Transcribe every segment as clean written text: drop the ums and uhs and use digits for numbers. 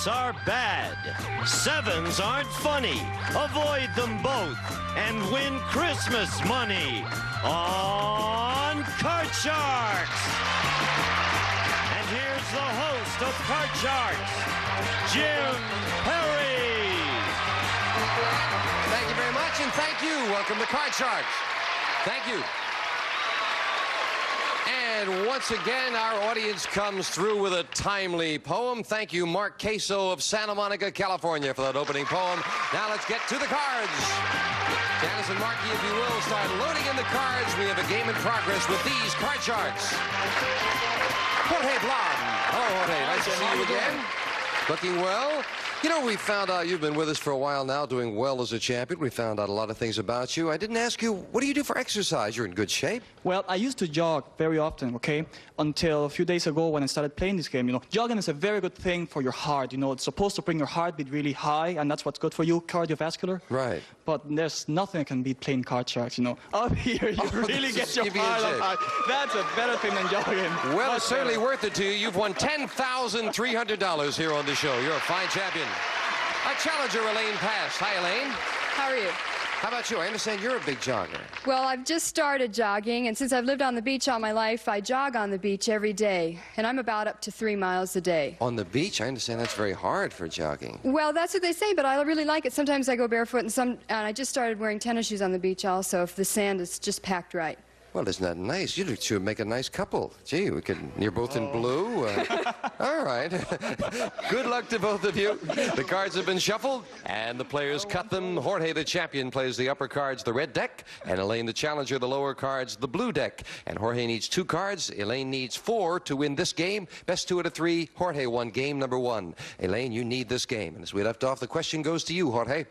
eights are bad. Sevens aren't funny. Avoid them both and win Christmas money on Card Sharks. And here's the host of Card Sharks, Jim Perry. Thank you very much, and thank you. Welcome to Card Sharks. Thank you. And once again, our audience comes through with a timely poem. Thank you, Mark Queso of Santa Monica, California, for that opening poem. Now let's get to the cards. Janice and Marky, if you will, start loading in the cards. We have a game in progress with these Card Sharks. Jorge Blum. Hello, Jorge. Nice to see you again. Looking well. You know, we found out you've been with us for a while now, doing well as a champion. We found out a lot of things about you. I didn't ask you, what do you do for exercise? You're in good shape. Well, I used to jog very often, okay? Until a few days ago when I started playing this game, you know. Jogging is a very good thing for your heart, you know. It's supposed to bring your heartbeat really high, and that's what's good for you, cardiovascular. Right. But there's nothing that can beat playing Card Sharks, you know. Up here, you really get your heart up high. That's a better thing than jogging. Well, it's certainly worth it to you. You've won $10,300 here on the show. You're a fine champion. Our challenger, Elaine Past. Hi, Elaine. How are you? How about you? I understand you're a big jogger. Well, I've just started jogging, and since I've lived on the beach all my life, I jog on the beach every day, and I'm about up to 3 miles a day. On the beach? I understand that's very hard for jogging. Well, that's what they say, but I really like it. Sometimes I go barefoot, and I just started wearing tennis shoes on the beach also, if the sand is just packed right. Well, isn't that nice? You two would make a nice couple. Gee, you're both in blue. All right. Good luck to both of you. The cards have been shuffled, and the players cut them. Jorge, the champion, plays the upper cards, the red deck, and Elaine, the challenger, the lower cards, the blue deck. And Jorge needs 2 cards. Elaine needs 4 to win this game. Best 2 out of 3. Jorge won game number 1. Elaine, you need this game. And as we left off, the question goes to you, Jorge.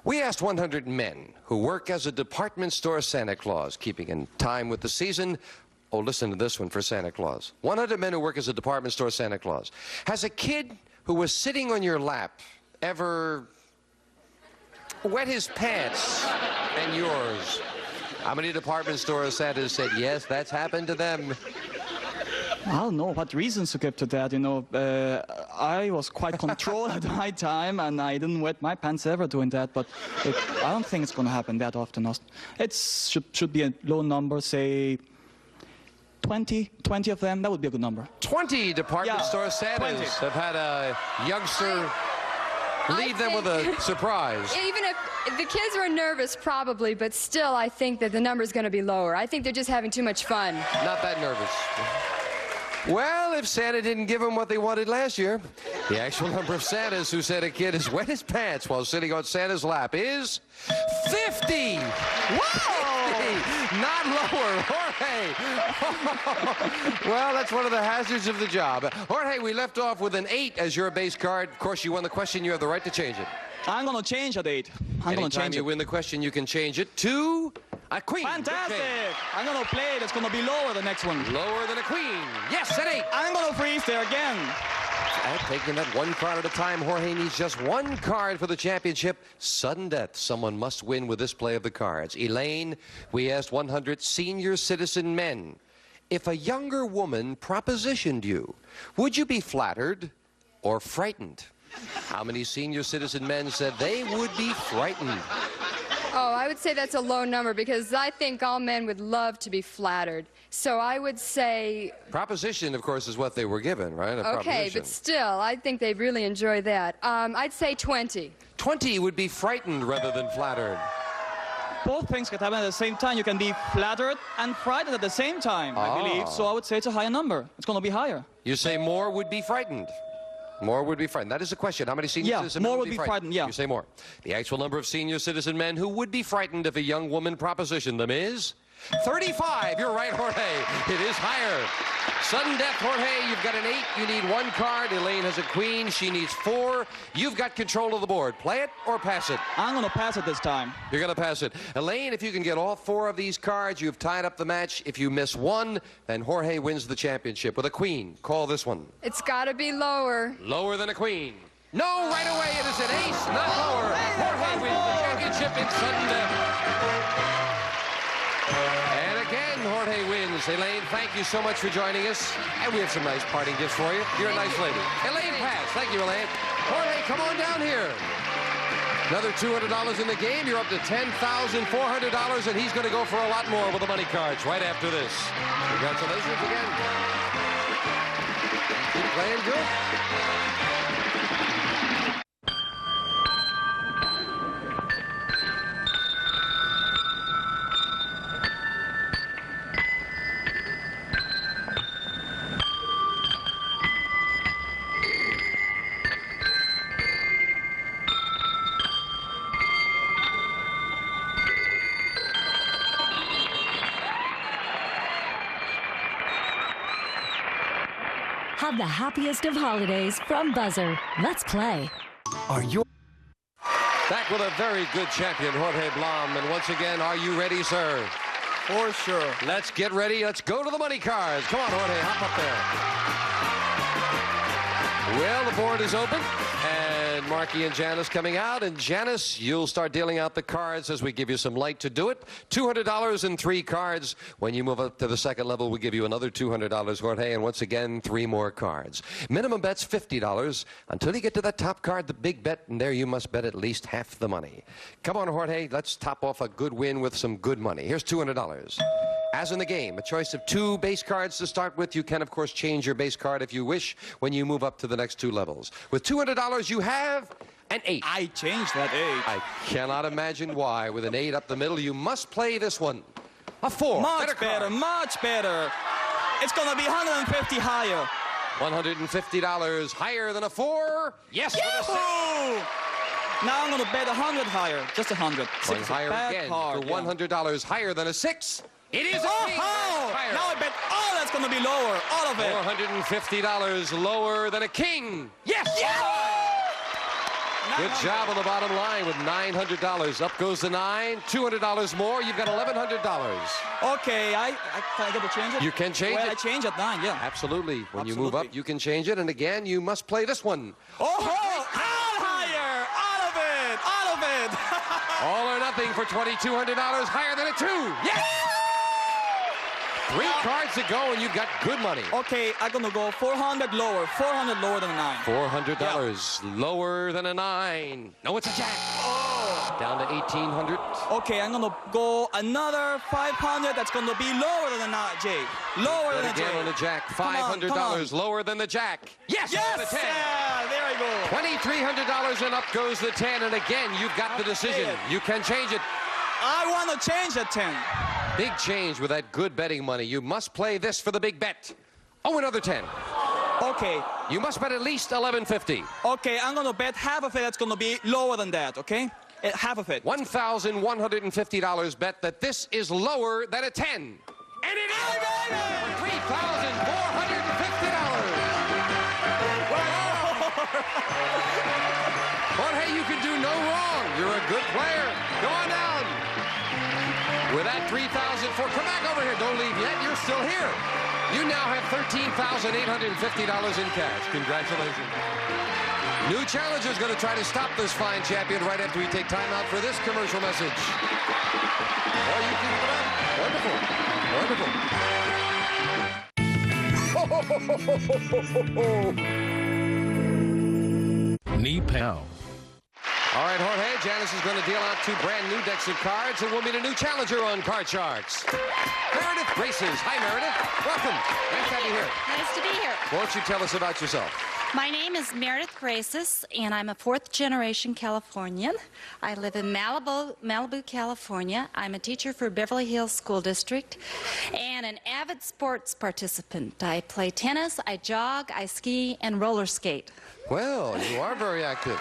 We asked 100 men who work as a department store Santa Claus, keeping in time with the season. Oh, listen to this one for Santa Claus. 100 men who work as a department store Santa Claus. Has a kid who was sitting on your lap ever wet his pants and yours? How many department store Santas said, yes, that's happened to them? I don't know what reasons to give to that, you know. I was quite controlled at my time, and I didn't wet my pants ever doing that, but I don't think it's going to happen that often. It should be a low number, say 20 of them. That would be a good number. 20 department store Santas have had a youngster leave them with a surprise. Even if the kids were nervous, probably, but still I think that the number's going to be lower. I think they're just having too much fun. Not that nervous. Well, if Santa didn't give them what they wanted last year, the actual number of Santas who said a kid has wet his pants while sitting on Santa's lap is 50! Whoa! 50, not lower. Jorge! Well, that's one of the hazards of the job. Jorge, we left off with an 8 as your base card. Of course, you won the question. You have the right to change it. I'm going to change that 8. I'm going to change it. Anytime you win the question, you can change it to a queen. Fantastic! I'm going to play it. It's going to be lower, the next one. Lower than a queen. Yes, an 8. I'm going to freeze there again. And taking that 1 card at a time, Jorge needs just 1 card for the championship. Sudden death. Someone must win with this play of the cards. Elaine, we asked 100 senior citizen men. If a younger woman propositioned you, would you be flattered or frightened? How many senior citizen men said they would be frightened? Oh, I would say that's a low number because I think all men would love to be flattered. So I would say... Proposition, of course, is what they were given, right? Okay, but still, I think they'd really enjoy that. I'd say 20. 20 would be frightened rather than flattered. Both things can happen at the same time. You can be flattered and frightened at the same time, I believe. So I would say it's a higher number. It's going to be higher. You say more would be frightened. More would be frightened. That is the question. How many senior citizen men would be frightened? Yeah. You say more. The actual number of senior citizen men who would be frightened if a young woman propositioned them is 35. You're right, Jorge. It is higher. Sudden death, Jorge. You've got an 8. You need 1 card. Elaine has a queen. She needs 4. You've got control of the board. Play it or pass it? I'm going to pass it this time. You're going to pass it. Elaine, if you can get all 4 of these cards, you've tied up the match. If you miss 1, then Jorge wins the championship with a queen. Call this one. It's got to be lower. Lower than a queen. No, right away. It is an ace, not lower. Jorge wins the championship in sudden death. And again, Jorge wins. Elaine, thank you so much for joining us. And we have some nice parting gifts for you. You're a nice lady. Elaine Past. Thank you, Elaine. Jorge, come on down here. Another $200 in the game. You're up to $10,400, and he's going to go for a lot more with the money cards right after this. Congratulations again. Keep playing good. Have the happiest of holidays from Buzzer. Let's play. Are you back with a very good champion, Jorge Blum? And once again, are you ready, sir? For sure. Let's get ready. Let's go to the money cards. Come on, Jorge, hop up there. Well, the board is open, and Marky and Janice coming out. And Janice, you'll start dealing out the cards as we give you some light to do it. $200 and 3 cards. When you move up to the second level, we'll give you another $200, Jorge, and once again, 3 more cards. Minimum bet's $50 until you get to that top card, the big bet, and there you must bet at least half the money. Come on, Jorge, let's top off a good win with some good money. Here's $200. As in the game, a choice of 2 base cards to start with. You can, of course, change your base card if you wish when you move up to the next 2 levels. With $200, you have an 8. I changed that 8. I cannot imagine why. With an 8 up the middle, you must play this one. A 4. Much better, much better. It's going to be 150 higher. $150 higher than a 4. Yes. Yahoo! Now I'm going to bet 100 higher. Just 100. Going higher again card, for $100 higher than a 6. It is a king. Now I bet all that's going to be lower. All of it. $450 lower than a king. Yes. Yeah! Good job on the bottom line with $900. Up goes the 9. $200 more. You've got $1,100. Okay, can I get to change it? You can change it. I change at 9, yeah. Absolutely. When you move up, you can change it. And again, you must play this one. Oh, all higher. All of it. All of it. All or nothing for $2,200 higher than a 2. Yes! 3 cards to go, and you've got good money. Okay, I'm going to go 400 lower. 400 lower than a 9. $400 lower than a 9. No, it's a jack. Oh. Down to $1,800. Okay, I'm going to go another 500. That's going to be lower than a 9, Jay. Lower than a Again Jay. on the jack. $500 lower than the jack. Yes! Yes! The 10. Yeah, there we go. $2,300 and up goes the 10. And again, you've got the decision. You can change it. I want to change that 10. Big change with that good betting money. You must play this for the big bet. Oh, another 10. Okay. You must bet at least $1,150. Okay, I'm going to bet half of it that's going to be lower than that, okay? Half of it. $1,150 bet that this is lower than a 10. And it is $3,450. Jorge, you can do no wrong. You're a good player. Go on down. With that $3,400, come back over here. Don't leave yet. You're still here. You now have $13,850 in cash. Congratulations. New challenger is going to try to stop this fine champion right after we take time out for this commercial message. Or you can come out. Wonderful. Knee pound. All right, Jorge, Janice is going to deal out 2 brand new decks of cards, and we'll meet a new challenger on Card Sharks. Meredith Graces. Hi, Meredith. Welcome. Nice to have you here. Nice to be here. Won't you tell us about yourself? My name is Meredith Graces, and I'm a 4th-generation Californian. I live in Malibu, California. I'm a teacher for Beverly Hills School District and an avid sports participant. I play tennis, I jog, I ski, and roller skate. Well, you are very active.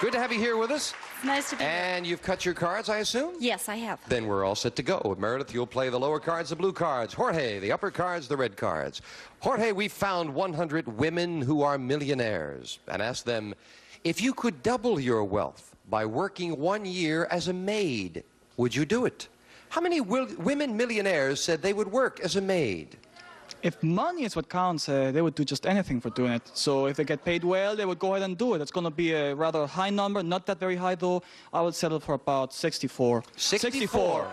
Good to have you here with us. It's nice to be here. And you've cut your cards, I assume? Yes, I have. Then we're all set to go. Meredith, you'll play the lower cards, the blue cards. Jorge, the upper cards, the red cards. Jorge, we found 100 women who are millionaires and asked them, if you could double your wealth by working 1 year as a maid, would you do it? How many women millionaires said they would work as a maid? If money is what counts, they would do just anything for doing it. So if they get paid well, they would go ahead and do it. It's going to be a rather high number, not that very high though. I would settle for about 64. 64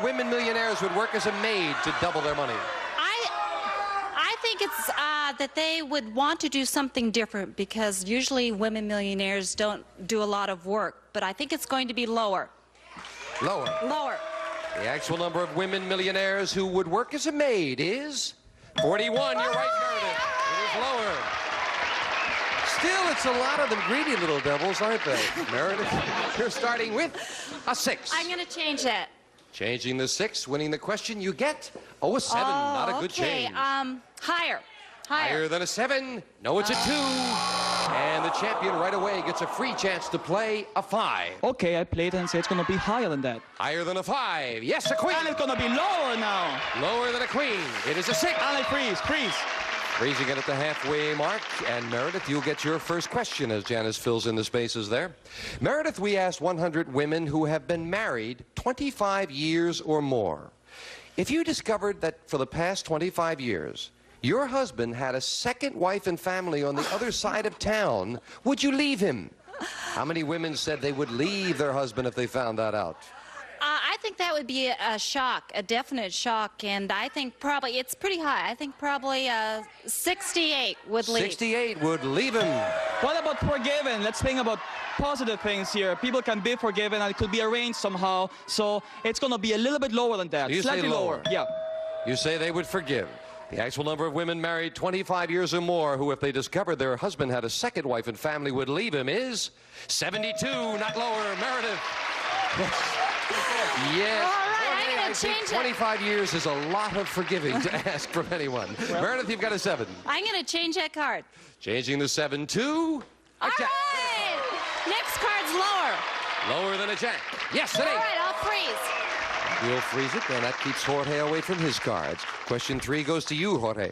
women millionaires would work as a maid to double their money. I think it's that they would want to do something different because usually women millionaires don't do a lot of work. But I think it's going to be lower. Lower. Lower. The actual number of women millionaires who would work as a maid is 41. You're right, Meredith. It is lower. Still, it's a lot of them greedy little devils, aren't they? Meredith, you're starting with a 6. I'm going to change that. Changing the 6, winning the question, you get, a 7. Not a good okay. change. Higher. Higher than a 7. No, it's a 2. And the champion right away gets a free chance to play a 5. Okay, I played and say it's gonna be higher than that. Higher than a 5. Yes, a queen. And it's gonna be lower now. Lower than a queen. It is a 6. And I freeze. Freezing it at the halfway mark. And Meredith, you'll get your first question as Janice fills in the spaces there. Meredith, we asked 100 women who have been married 25 years or more. If you discovered that for the past 25 years, your husband had a second wife and family on the other side of town, would you leave him? How many women said they would leave their husband if they found that out? I think that would be a shock, a definite shock, and I think probably, it's pretty high. I think probably 68 would leave. 68 would leave him. What about forgiven? Let's think about positive things here. People can be forgiven and it could be arranged somehow. So it's going to be a little bit lower than that. You say Slightly lower. Yeah. You say they would forgive. The actual number of women married 25 years or more who, if they discovered their husband had a second wife and family, would leave him is 72, not lower. Meredith. Yes. All right, Jorge, I'm going I to think change 25 years is a lot of forgiving to ask from anyone. Meredith, you've got a 7. I'm going to change that card. Changing the 7 to a All jack. right. Next card's lower. Lower than a jack. Yes, an 8. All right, I'll freeze. We'll freeze it, and that keeps Jorge away from his cards. Question 3 goes to you, Jorge.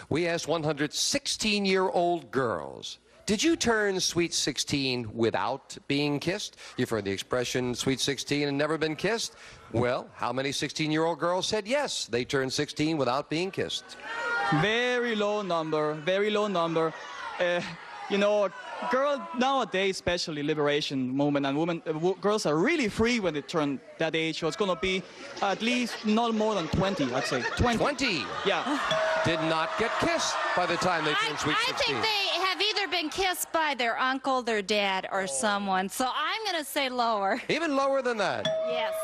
We asked 100 16-year-old girls, did you turn sweet 16 without being kissed? You've heard the expression sweet 16 and never been kissed? Well, how many 16-year-old girls said yes, they turned 16 without being kissed? Very low number. Very low number. You know, girl nowadays, especially liberation movement, and women, girls are really free when they turn that age. So it's going to be at least not more than 20, I'd say. 20. 20 Yeah. did not get kissed by the time they turned sweet 16. I think they have either been kissed by their uncle, their dad, or someone. So I'm going to say lower. Even lower than that. Yes.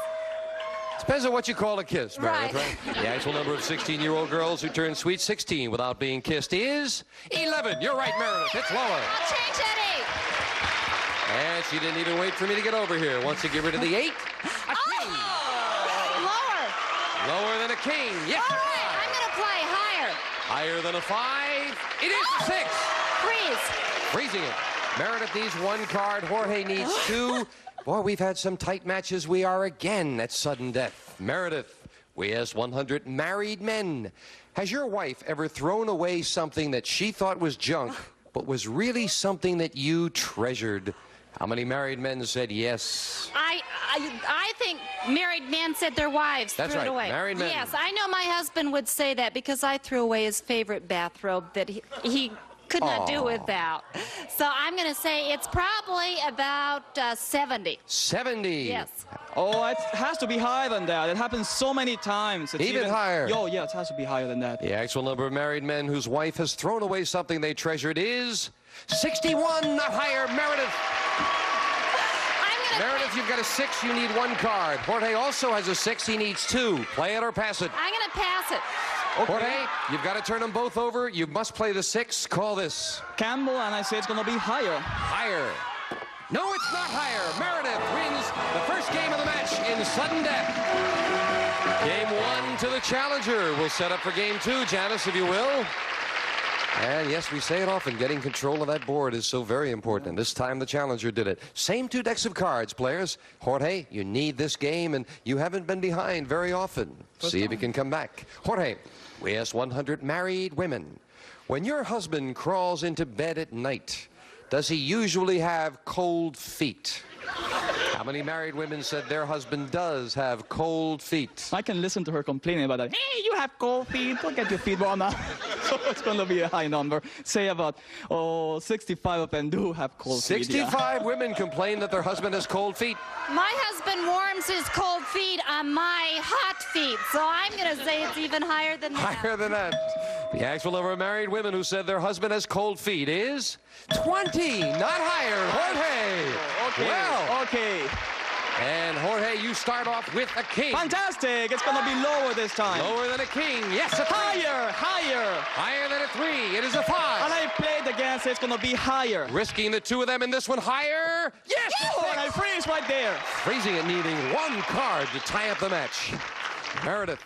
Depends on what you call a kiss, Meredith, Right. right? The actual number of 16-year-old girls who turn sweet 16 without being kissed is 11. You're right, Meredith. It's lower. I'll change that 8. And she didn't even wait for me to get over here. Once you get rid of the 8, a king. Lower. Lower than a king. Yes, All a right, I'm 5. going to play higher. Higher than a 5. It is a 6. Freeze. Freezing it. Meredith needs 1 card. Jorge needs 2. Boy, we've had some tight matches. We are again at sudden death. Meredith, we asked 100 married men. Has your wife ever thrown away something that she thought was junk, but was really something that you treasured? How many married men said yes? I think married men said their wives That's threw right, it away. married men. Yes, I know my husband would say that because I threw away his favorite bathrobe that he could not do without. So I'm going to say it's probably about 70. 70. Yes. Oh, it has to be higher than that. It happens so many times. It's Even higher. Yo, yeah, it has to be higher than that. The actual number of married men whose wife has thrown away something they treasured is 61, not higher. Meredith. Meredith, you've got a 6. You need 1 card. Jorge also has a 6. He needs 2. Play it or pass it. I'm going to pass it. Jorge, you've got to turn them both over. You must play the 6. Call this. Campbell, and I say it's going to be higher. Higher. No, it's not higher. Meredith wins the first game of the match in sudden death. Game 1 to the challenger. We'll set up for game 2, Janice, if you will. And yes, we say it often, getting control of that board is so very important. And this time the challenger did it. Same 2 decks of cards, players. Jorge, you need this game, and you haven't been behind very often. See if you can come back. Jorge, we asked 100 married women. When your husband crawls into bed at night, does he usually have cold feet? How many married women said their husband does have cold feet? I can listen to her complaining about that. Hey, you have cold feet. Don't get your feet warm up. So it's going to be a high number. Say about, 65 of them do have cold feet. 65 women complain that their husband has cold feet. My husband warms his cold feet on my hot feet, so I'm going to say it's even higher than that. Higher than that. The actual number of married women who said their husband has cold feet is 20, not higher. Jorge. Okay. Well, Okay. and Jorge, you start off with a king. Fantastic. It's going to be lower this time. Lower than a king. Yes, a 3. Higher. Higher. Higher than a 3. It is a 5. And I played again, so it's going to be higher. Risking the 2 of them in this one higher. Yes! Oh, and I freeze right there. Freezing it, needing 1 card to tie up the match. Meredith,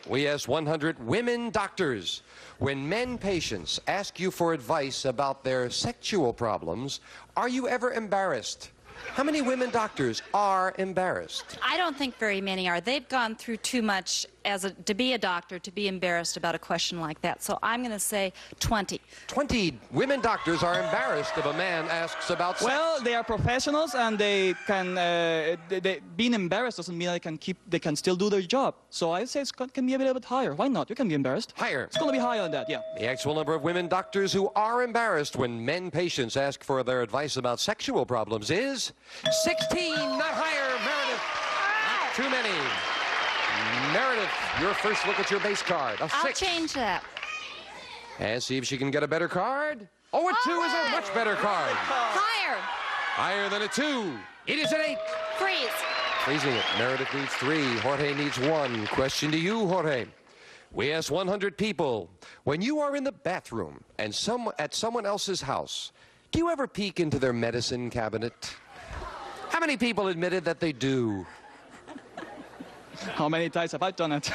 we asked 100 women doctors. When men patients ask you for advice about their sexual problems, are you ever embarrassed? How many women doctors are embarrassed? I don't think very many are. They've gone through too much to be a doctor to be embarrassed about a question like that. So I'm going to say 20. 20 women doctors are embarrassed if a man asks about sex. Well, they are professionals, and they can. Being embarrassed doesn't mean they can still do their job. So I say it can be a little bit higher. Why not? You can be embarrassed. Higher. It's going to be higher than that. Yeah. The actual number of women doctors who are embarrassed when men patients ask for their advice about sexual problems is 16, not higher. Meredith, not too many. Meredith, your first look at your base card. A 6. I'll change that. And see if she can get a better card. Oh, a 2 is a much better card. Higher. Higher than a 2. It is an 8. Freeze. Freezing it. Meredith needs 3. Jorge needs 1. Question to you, Jorge. We asked 100 people, when you are in the bathroom and at someone else's house, do you ever peek into their medicine cabinet? How many people admitted that they do? How many times have I done it?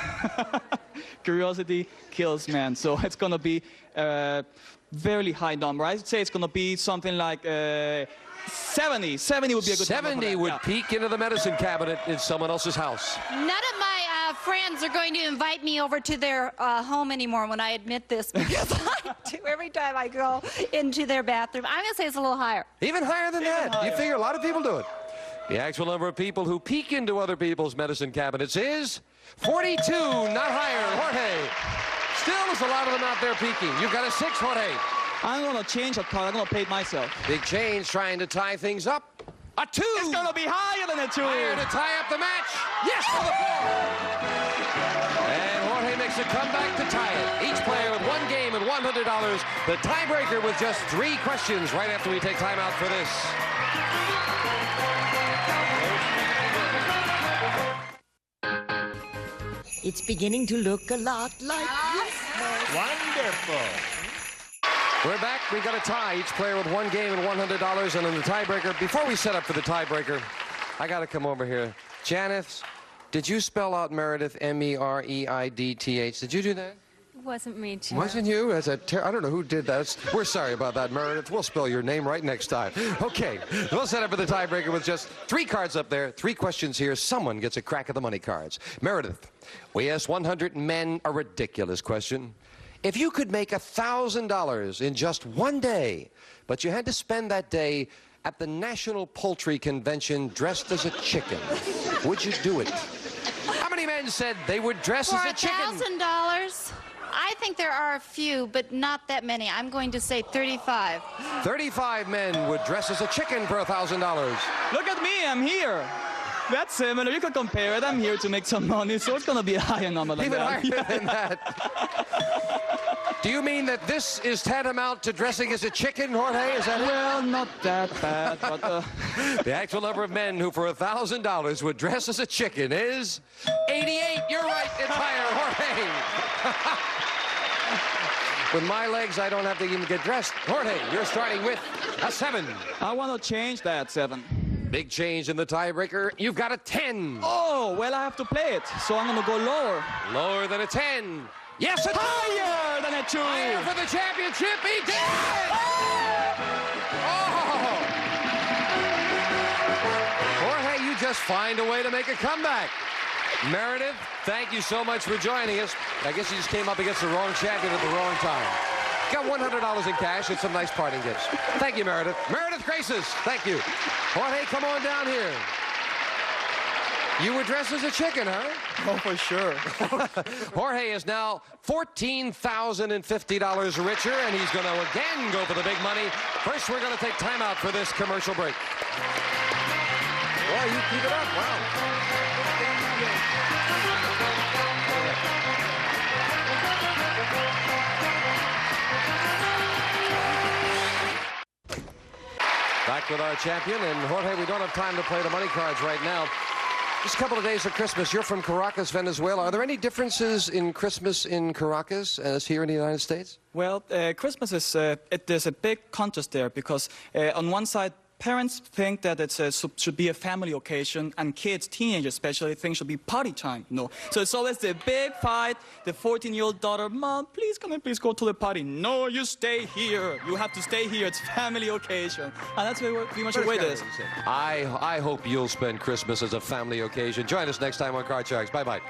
Curiosity kills man. So it's going to be a very high number. I'd say it's going to be something like 70. 70 would be a good number. 70 would peek into the medicine cabinet in someone else's house. None of my friends are going to invite me over to their home anymore when I admit this, because I do every time I go into their bathroom. I'm going to say it's a little higher. Even higher than that. You figure a lot of people do it. The actual number of people who peek into other people's medicine cabinets is 42, not higher. Jorge. Still, there's a lot of them out there peeking. You've got a 6, Jorge. I'm going to change that card. I'm going to play it myself. Big change trying to tie things up. A 2. It's going to be higher than a 2. Higher to tie up the match. Yes, for the 4. And Jorge makes a comeback to tie it. Each player with 1 game and $100. The tiebreaker with just 3 questions right after we take time out for this. It's beginning to look a lot like Christmas. Wonderful. We're back. We got a tie. Each player with 1 game and $100. And in the tiebreaker, before we set up for the tiebreaker, I got to come over here. Janice, did you spell out Meredith M-E-R-E-I-D-T-H? Did you do that? It wasn't me, Chair. Wasn't you? I don't know who did that. We're sorry about that, Meredith. We'll spell your name right next time. Okay, we'll set up for the tiebreaker with just 3 cards up there, 3 questions here. Someone gets a crack at the money cards. Meredith, we asked 100 men a ridiculous question. If you could make $1,000 in just 1 day, but you had to spend that day at the National Poultry Convention dressed as a chicken, would you do it? How many men said they would dress as a chicken? For $1,000? I think there are a few, but not that many. I'm going to say 35. 35 men would dress as a chicken for $1,000. Look at me, I'm here. That's similar. You can compare it. I'm here to make some money, so it's going to be a higher number than Even that. higher than that. Do you mean that this is tantamount to dressing as a chicken, Jorge? Is that it? Well, not that bad, but... The actual number of men who for $1,000 would dress as a chicken is 88. You're right, it's higher, Jorge. With my legs, I don't have to even get dressed. Jorge, you're starting with a 7. I want to change that 7. Big change in the tiebreaker. You've got a 10. Oh, well, I have to play it, so I'm going to go lower. Lower than a 10. Yes, a 2. Higher than a 2. Higher for the championship. He did it! Oh! Jorge, you just find a way to make a comeback. Meredith, thank you so much for joining us. I guess you just came up against the wrong champion at the wrong time. Got $100 in cash and some nice parting gifts. Thank you, Meredith. Meredith Graces, thank you. Jorge, come on down here. You were dressed as a chicken, huh? Oh, for sure. Jorge is now $14,050 richer, and he's going to again go for the big money. First, we're going to take time out for this commercial break. Boy, you keep it up. Wow. Back with our champion, and Jorge, we don't have time to play the money cards right now. Just a couple of days of Christmas. You're from Caracas, Venezuela. Are there any differences in Christmas in Caracas as here in the United States? Well, Christmas is, there's a big contrast there because on one side, parents think that it should be a family occasion, and kids, teenagers especially, think it should be party time. No, so it's always the big fight. The 14-year-old daughter, Mom, please, can I please go to the party? No, you stay here. You have to stay here. It's family occasion, and that's pretty much the way it is. I hope you'll spend Christmas as a family occasion. Join us next time on Card Sharks. Bye-bye.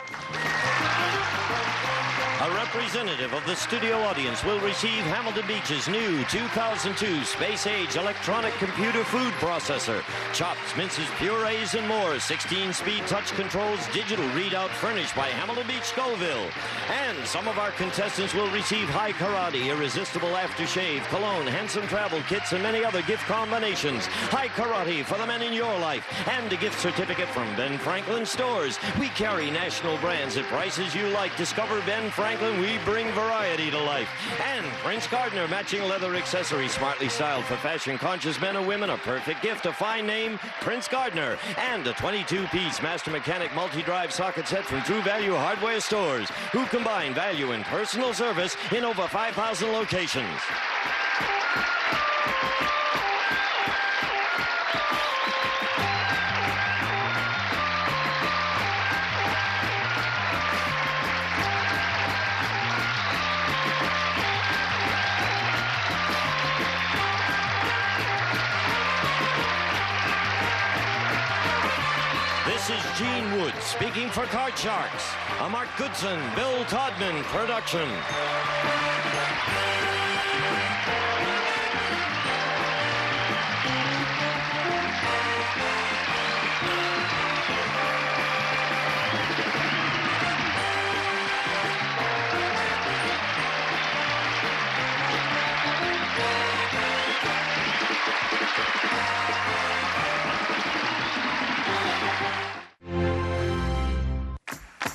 A representative of the studio audience will receive Hamilton Beach's new 2002 Space-Age electronic computer food processor. Chops, minces, purees, and more. 16-speed touch controls, digital readout furnished by Hamilton Beach Scoville. And some of our contestants will receive High Karate, irresistible aftershave, cologne, handsome travel kits, and many other gift combinations. High Karate for the men in your life. And a gift certificate from Ben Franklin Stores. We carry national brands at prices you like. Discover Ben Franklin. We bring variety to life. And Prince Gardner matching leather accessories, smartly styled for fashion-conscious men and women. A perfect gift, a fine name, Prince Gardner. And a 22-piece Master Mechanic multi-drive socket set from True Value Hardware Stores, who combine value and personal service in over 5,000 locations. This is Gene Wood speaking for Card Sharks, a Mark Goodson, Bill Todman production.